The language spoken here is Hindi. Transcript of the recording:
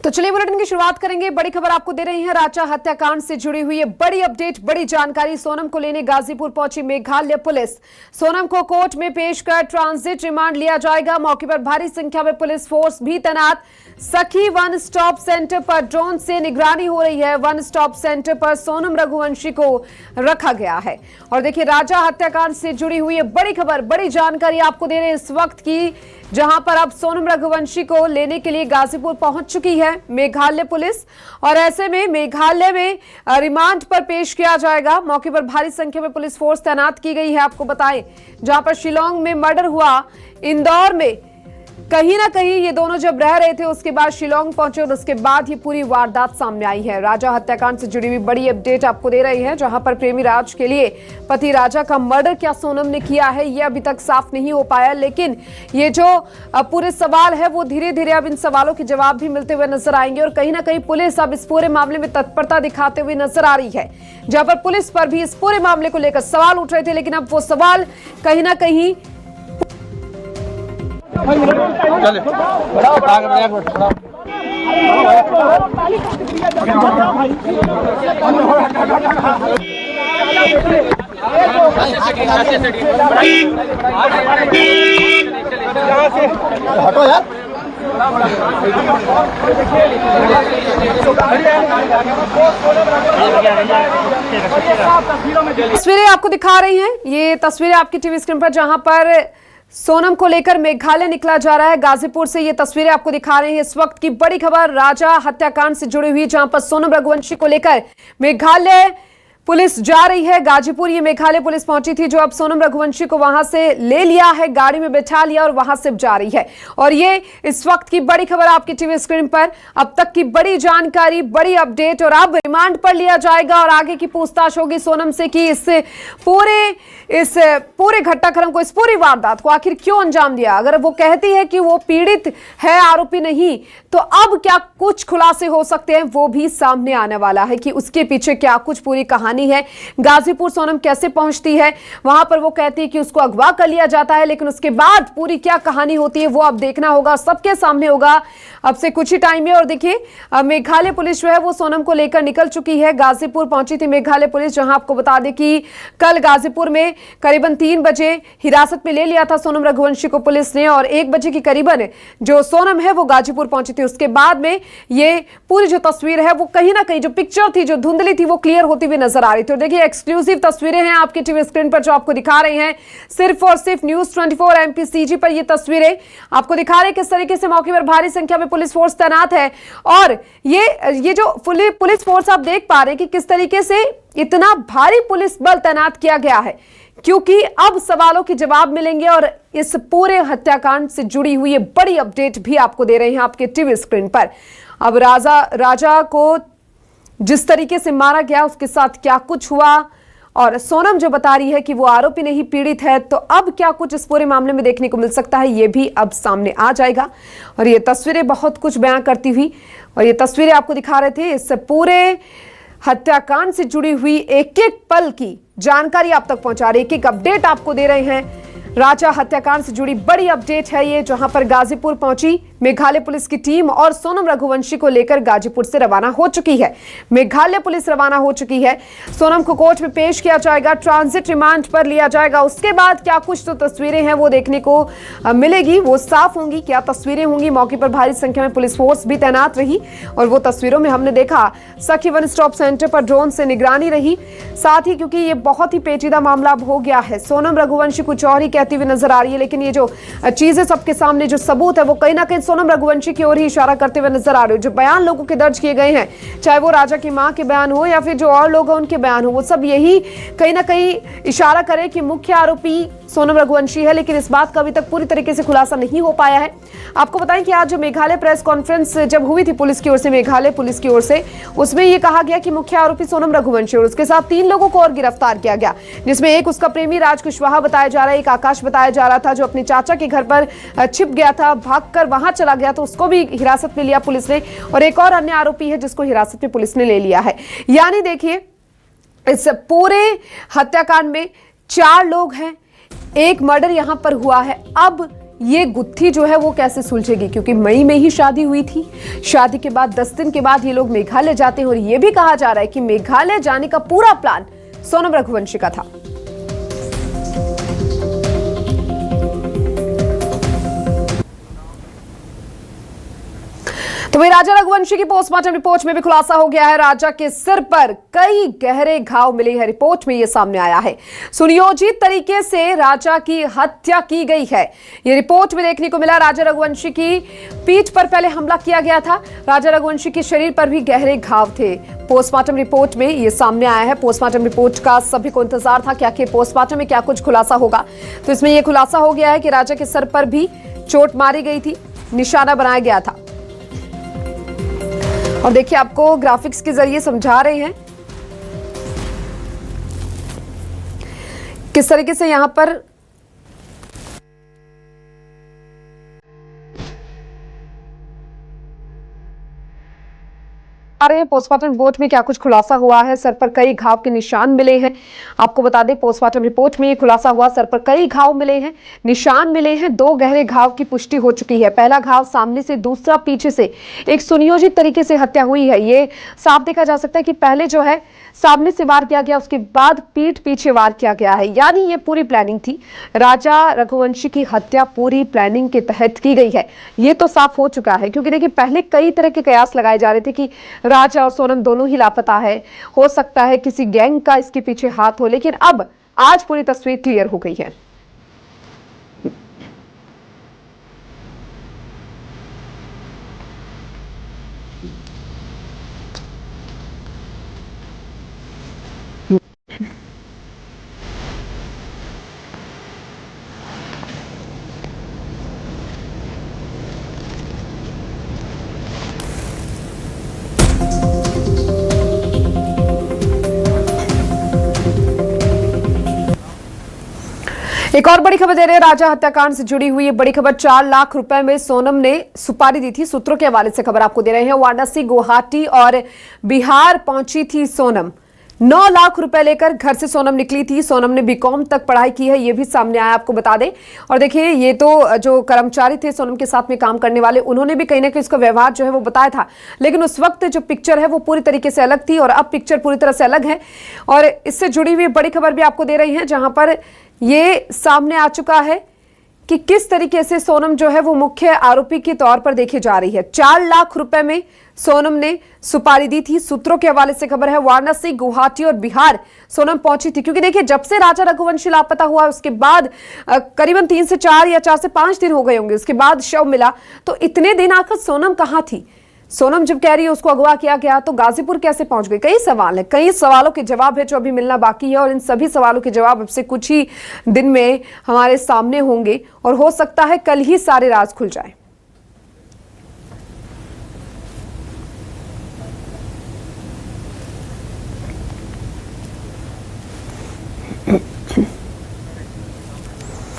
तो चलिए बुलेटिन की शुरुआत करेंगे। बड़ी खबर आपको दे रही है राचा हत्याकांड से जुड़ी हुई है बड़ी अपडेट, बड़ी जानकारी। सोनम को लेने गाजीपुर पहुंची मेघालय पुलिस। सोनम को कोर्ट में पेश कर ट्रांजिट रिमांड लिया जाएगा। मौके पर भारी संख्या में पुलिस फोर्स भी तैनात। सखी वन स्टॉप सेंटर पर ड्रोन से निगरानी हो रही है। वन स्टॉप सेंटर पर सोनम रघुवंशी को रखा गया है। और देखिए राजा हत्याकांड से जुड़ी हुई है बड़ी खबर, बड़ी जानकारी आपको दे रहे हैं इस वक्त की, जहां पर अब सोनम रघुवंशी को लेने के लिए गाजीपुर पहुंच चुकी है मेघालय पुलिस। और ऐसे में मेघालय में रिमांड पर पेश किया जाएगा। मौके पर भारी संख्या में पुलिस फोर्स तैनात की गई है। आपको बताएं, जहां पर शिलोंग में मर्डर हुआ, इंदौर में कहीं ना कहीं ये दोनों जब रह रहे थे, उसके बाद शिलोंग पहुंचे और उसके बाद ये पूरी वारदात सामने आई है। राजा हत्याकांड से जुड़ी हुई बड़ी अपडेट आपको दे रही है, जहां पर प्रेमी राज के लिए पति राजा का मर्डर क्या सोनम ने किया है ये अभी तक साफ नहीं हो पाया। लेकिन ये जो पूरे सवाल है वो धीरे धीरे अब इन सवालों के जवाब भी मिलते हुए नजर आएंगे। और कहीं ना कहीं पुलिस अब इस पूरे मामले में तत्परता दिखाते हुए नजर आ रही है, जहां पर पुलिस पर भी इस पूरे मामले को लेकर सवाल उठ रहे थे, लेकिन अब वो सवाल कहीं ना कहीं हटो यार। तस्वीरें आपको दिखा रही हैं, ये तस्वीरें आपकी टीवी स्क्रीन पर, जहां पर सोनम को लेकर मेघालय निकला जा रहा है। गाजीपुर से ये तस्वीरें आपको दिखा रहे हैं इस वक्त की बड़ी खबर राजा हत्याकांड से जुड़ी हुई, जहां पर सोनम रघुवंशी को लेकर मेघालय पुलिस जा रही है। गाजीपुर ये मेघालय पुलिस पहुंची थी, जो अब सोनम रघुवंशी को वहां से ले लिया है, गाड़ी में बैठा लिया और वहां से जा रही है। और ये इस वक्त की बड़ी खबर आपकी टीवी स्क्रीन पर, अब तक की बड़ी जानकारी, बड़ी अपडेट। और अब रिमांड पर लिया जाएगा और आगे की पूछताछ होगी सोनम से कि इस पूरे घटनाक्रम को, इस पूरी वारदात को आखिर क्यों अंजाम दिया। अगर वो कहती है कि वो पीड़ित है, आरोपी नहीं, तो अब क्या कुछ खुलासे हो सकते हैं, वो भी सामने आने वाला है कि उसके पीछे क्या कुछ पूरी कहानी है। गाजीपुर सोनम कैसे पहुंचती है, वहां पर वो कहती है कि उसको अगवा कर लिया जाता है, लेकिन उसके बाद पूरी क्या कहानी होती है वो अब देखना होगा, सबके सामने होगा अब से कुछ ही टाइम में। और देखिए मेघालय पुलिस जो है वो सोनम को लेकर निकल चुकी है। गाजीपुर पहुंची थी मेघालय पुलिस, जहां आपको बता दें कि कल गाजीपुर में करीबन 3 बजे हिरासत में ले लिया था सोनम रघुवंशी को पुलिस ने, और 1 बजे की करीबन जो सोनम है वो गाजीपुर पहुंची थी। उसके बाद में ये पूरी जो तस्वीर है वो कहीं ना कहीं, जो पिक्चर थी जो धुंधली थी, वो क्लियर होती हुई नजर आ रही थी। और देखिए एक्सक्लूसिव तस्वीरें हैं आपकी टीवी स्क्रीन पर जो आपको दिखा रही हैं, सिर्फ और सिर्फ न्यूज 24 MPCG पर ये तस्वीरें आपको दिखा रहे हैं किस तरीके से मौके पर भारी संख्या में पुलिस फोर्स तैनात है। और ये जो पुलिस फोर्स आप देख पा रहे हैं कि किस तरीके से इतना भारी पुलिस बल तैनात किया गया है, क्योंकि अब सवालों के जवाब मिलेंगे। और इस पूरे हत्याकांड से जुड़ी हुई बड़ी अपडेट भी आपको दे रहे हैं आपके टीवी स्क्रीन पर। अब राजा को जिस तरीके से मारा गया, उसके साथ क्या कुछ हुआ, और सोनम जो बता रही है कि वो आरोपी नहीं पीड़ित है, तो अब क्या कुछ इस पूरे मामले में देखने को मिल सकता है, ये भी अब सामने आ जाएगा। और ये तस्वीरें बहुत कुछ बयां करती हुई, और ये तस्वीरें आपको दिखा रहे थे इस पूरे हत्याकांड से जुड़ी हुई एक एक पल की जानकारी आप तक पहुंचा रही, एक एक अपडेट आपको दे रहे हैं। राजा हत्याकांड से जुड़ी बड़ी अपडेट है ये, जहां पर गाजीपुर पहुंची मेघालय पुलिस की टीम और सोनम रघुवंशी को लेकर गाजीपुर से रवाना हो चुकी है। मेघालय पुलिस रवाना हो चुकी है। सोनम को कोर्ट में पेश किया जाएगा, ट्रांजिट रिमांड पर लिया जाएगा। उसके बाद क्या कुछ तो तस्वीरें हैं वो देखने को मिलेगी, वो साफ होंगी, क्या तस्वीरें होंगी। मौके पर भारी संख्या में पुलिस फोर्स भी तैनात रही, और वो तस्वीरों में हमने देखा सखी वन स्टॉप सेंटर पर ड्रोन से निगरानी रही। साथ ही क्योंकि ये बहुत ही पेचीदा मामला अब हो गया है, सोनम रघुवंशी कुछ और ही कहती हुई नजर आ रही है, लेकिन ये जो चीजें सबके सामने, जो सबूत है, वो कहीं ना कहीं सोनम रघुवंशी की ओर ही इशारा करते हुए नजर आ रहे हो। जो बयान लोगों के दर्ज किए गए हैं, चाहे वो राजा की मां के बयान हो या फिर जो और लोग हैं उनके बयान हो, वो सब यही कहीं ना कहीं इशारा करे कि मुख्य आरोपी सोनम रघुवंशी है। लेकिन इस बात का अभी तक पूरी तरीके से खुलासा नहीं हो पाया है। आपको बताएं कि आज जो मेघालय प्रेस कॉन्फ्रेंस जब हुई थी पुलिस की ओर से, मेघालय पुलिस की ओर से, उसमें यह कहा गया कि मुख्य आरोपी सोनम रघुवंशी और उसके साथ 3 लोगों को और गिरफ्तार किया गया, जिसमें एक उसका प्रेमी राज कुशवाहा बताया जा रहा है, एक आकाश बताया जा रहा था जो अपने चाचा के घर पर छिप गया था, भागकर वहां चला गया, तो उसको भी हिरासत में लिया पुलिस ने, और एक और अन्य आरोपी है जिसको हिरासत में पुलिस ने ले लिया है। यानी देखिए इस पूरे हत्याकांड में 4 लोग हैं, एक मर्डर यहां पर हुआ है। अब ये गुत्थी जो है वो कैसे सुलझेगी, क्योंकि मई में ही शादी हुई थी। शादी के बाद 10 दिन के बाद ये लोग मेघालय जाते हैं और ये भी कहा जा रहा है कि मेघालय जाने का पूरा प्लान सोनम रघुवंशी का था। तो वही राजा रघुवंशी की पोस्टमार्टम रिपोर्ट में भी खुलासा हो गया है। राजा के सिर पर कई गहरे घाव मिले हैं। रिपोर्ट में यह सामने आया है, सुनियोजित तरीके से राजा की हत्या की गई है। यह रिपोर्ट में देखने को मिला। राजा रघुवंशी की पीठ पर पहले हमला किया गया था। राजा रघुवंशी के शरीर पर भी गहरे घाव थे। पोस्टमार्टम रिपोर्ट में यह सामने आया है। पोस्टमार्टम रिपोर्ट का सभी को इंतजार था कि आखिर पोस्टमार्टम में क्या कुछ खुलासा होगा। तो इसमें यह खुलासा हो गया है कि राजा के सर पर भी चोट मारी गई थी, निशाना बनाया गया था। और देखिए, आपको ग्राफिक्स के जरिए समझा रहे हैं किस तरीके से यहां पर आ रहे हैं। पोस्टमार्टम रिपोर्ट में क्या कुछ खुलासा हुआ है। सर पर कई घाव के निशान मिले हैं। आपको बता दें, पोस्टमार्टम रिपोर्ट में ये खुलासा हुआ, सर पर कई घाव मिले हैं, निशान मिले हैं। 2 गहरे घाव की पुष्टि हो चुकी है। पहला घाव सामने से, दूसरा पीछे से। एक सुनियोजित तरीके से हत्या हुई है। ये साफ देखा जा सकता है कि पहले जो है सामने से वार किया गया, उसके बाद पीठ पीछे वार किया गया है। यानी ये पूरी प्लानिंग थी। राजा रघुवंशी की हत्या पूरी प्लानिंग के तहत की गई है। ये तो साफ हो चुका है, क्योंकि देखिए पहले कई तरह के कयास लगाए जा रहे थे कि राजा और सोनम दोनों ही लापता है, हो सकता है किसी गैंग का इसके पीछे हाथ हो, लेकिन अब आज पूरी तस्वीर क्लियर हो गई है। एक और बड़ी खबर दे रहे हैं राजा हत्याकांड से जुड़ी हुई है बड़ी खबर। 4 लाख रुपए में सोनम ने सुपारी दी थी। सूत्रों के हवाले से खबर आपको दे रहे हैं। वाराणसी, गुवाहाटी और बिहार पहुंची थी सोनम। 9 लाख रुपए लेकर घर से सोनम निकली थी। सोनम ने बीकॉम तक पढ़ाई की है, ये भी सामने आया, आपको बता दें। और देखिए, ये तो जो कर्मचारी थे सोनम के साथ में काम करने वाले, उन्होंने भी कहीं ना कहीं इसका व्यवहार जो है वो बताया था। लेकिन उस वक्त जो पिक्चर है वो पूरी तरीके से अलग थी और अब पिक्चर पूरी तरह से अलग है। और इससे जुड़ी हुई बड़ी खबर भी आपको दे रही है, जहां पर ये सामने आ चुका है कि किस तरीके से सोनम जो है वो मुख्य आरोपी के तौर पर देखी जा रही है। 4 लाख रुपए में सोनम ने सुपारी दी थी। सूत्रों के हवाले से खबर है। वाराणसी, गुवाहाटी और बिहार सोनम पहुंची थी, क्योंकि देखिए जब से राजा रघुवंशी लापता हुआ उसके बाद करीबन 3 से 4 या 4 से 5 दिन हो गए होंगे, उसके बाद शव मिला। तो इतने दिन आखिर सोनम कहां थी? सोनम जब कह रही है उसको अगवा किया गया, तो गाजीपुर कैसे पहुंच गई? कई सवाल है, कई सवालों के जवाब है जो अभी मिलना बाकी है। और इन सभी सवालों के जवाब अब से कुछ ही दिन में हमारे सामने होंगे और हो सकता है कल ही सारे राज खुल जाए।